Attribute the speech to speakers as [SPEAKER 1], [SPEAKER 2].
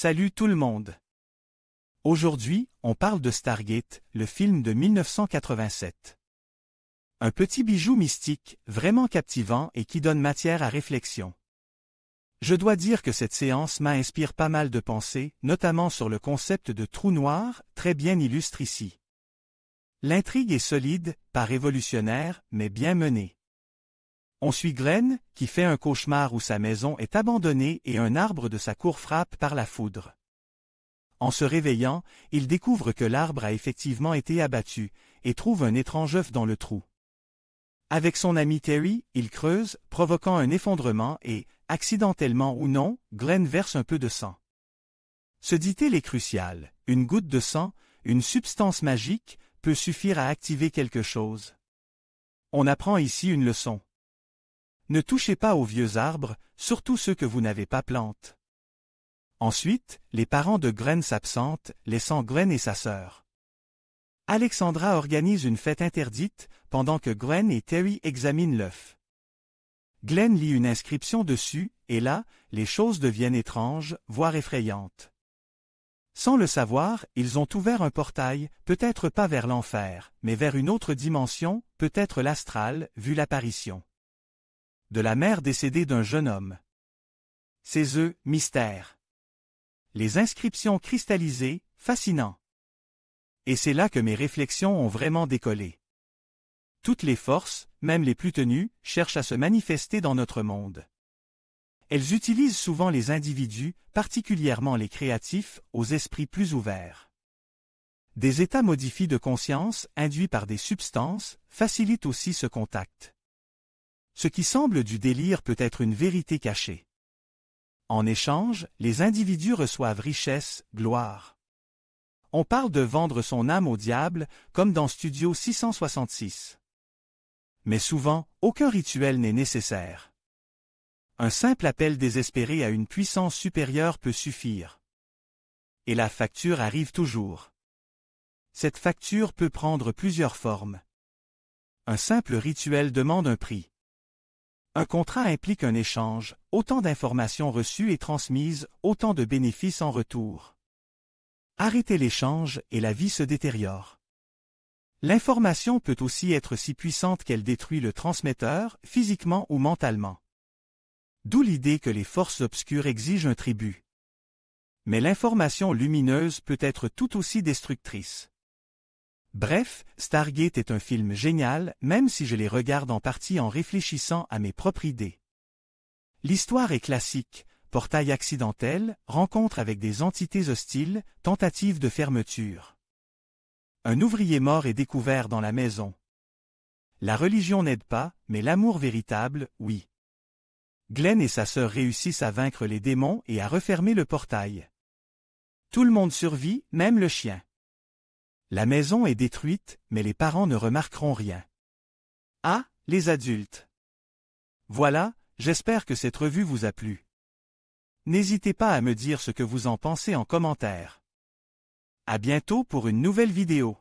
[SPEAKER 1] Salut tout le monde. Aujourd'hui, on parle de Stargate, le film de 1987. Un petit bijou mystique, vraiment captivant et qui donne matière à réflexion. Je dois dire que cette séance m'inspire pas mal de pensées, notamment sur le concept de trou noir, très bien illustre ici. L'intrigue est solide, pas révolutionnaire, mais bien menée. On suit Glenn, qui fait un cauchemar où sa maison est abandonnée et un arbre de sa cour frappe par la foudre. En se réveillant, il découvre que l'arbre a effectivement été abattu, et trouve un étrange œuf dans le trou. Avec son ami Terry, il creuse, provoquant un effondrement et, accidentellement ou non, Glenn verse un peu de sang. Ce dit-il est crucial, une goutte de sang, une substance magique, peut suffire à activer quelque chose. On apprend ici une leçon. Ne touchez pas aux vieux arbres, surtout ceux que vous n'avez pas plantés. Ensuite, les parents de Glenn s'absentent, laissant Glenn et sa sœur. Alexandra organise une fête interdite, pendant que Glenn et Terry examinent l'œuf. Glenn lit une inscription dessus, et là, les choses deviennent étranges, voire effrayantes. Sans le savoir, ils ont ouvert un portail, peut-être pas vers l'enfer, mais vers une autre dimension, peut-être l'astral, vu l'apparition de la mère décédée d'un jeune homme. Ses œufs, mystère. Les inscriptions cristallisées, fascinant. Et c'est là que mes réflexions ont vraiment décollé. Toutes les forces, même les plus tenues, cherchent à se manifester dans notre monde. Elles utilisent souvent les individus, particulièrement les créatifs, aux esprits plus ouverts. Des états modifiés de conscience, induits par des substances, facilitent aussi ce contact. Ce qui semble du délire peut être une vérité cachée. En échange, les individus reçoivent richesse, gloire. On parle de vendre son âme au diable, comme dans Studio 666. Mais souvent, aucun rituel n'est nécessaire. Un simple appel désespéré à une puissance supérieure peut suffire. Et la facture arrive toujours. Cette facture peut prendre plusieurs formes. Un simple rituel demande un prix. Un contrat implique un échange, autant d'informations reçues et transmises, autant de bénéfices en retour. Arrêtez l'échange et la vie se détériore. L'information peut aussi être si puissante qu'elle détruit le transmetteur, physiquement ou mentalement. D'où l'idée que les forces obscures exigent un tribut. Mais l'information lumineuse peut être tout aussi destructrice. Bref, Stargate est un film génial, même si je les regarde en partie en réfléchissant à mes propres idées. L'histoire est classique, portail accidentel, rencontre avec des entités hostiles, tentative de fermeture. Un ouvrier mort est découvert dans la maison. La religion n'aide pas, mais l'amour véritable, oui. Glenn et sa sœur réussissent à vaincre les démons et à refermer le portail. Tout le monde survit, même le chien. La maison est détruite, mais les parents ne remarqueront rien. Ah, les adultes. Voilà, j'espère que cette revue vous a plu. N'hésitez pas à me dire ce que vous en pensez en commentaire. À bientôt pour une nouvelle vidéo.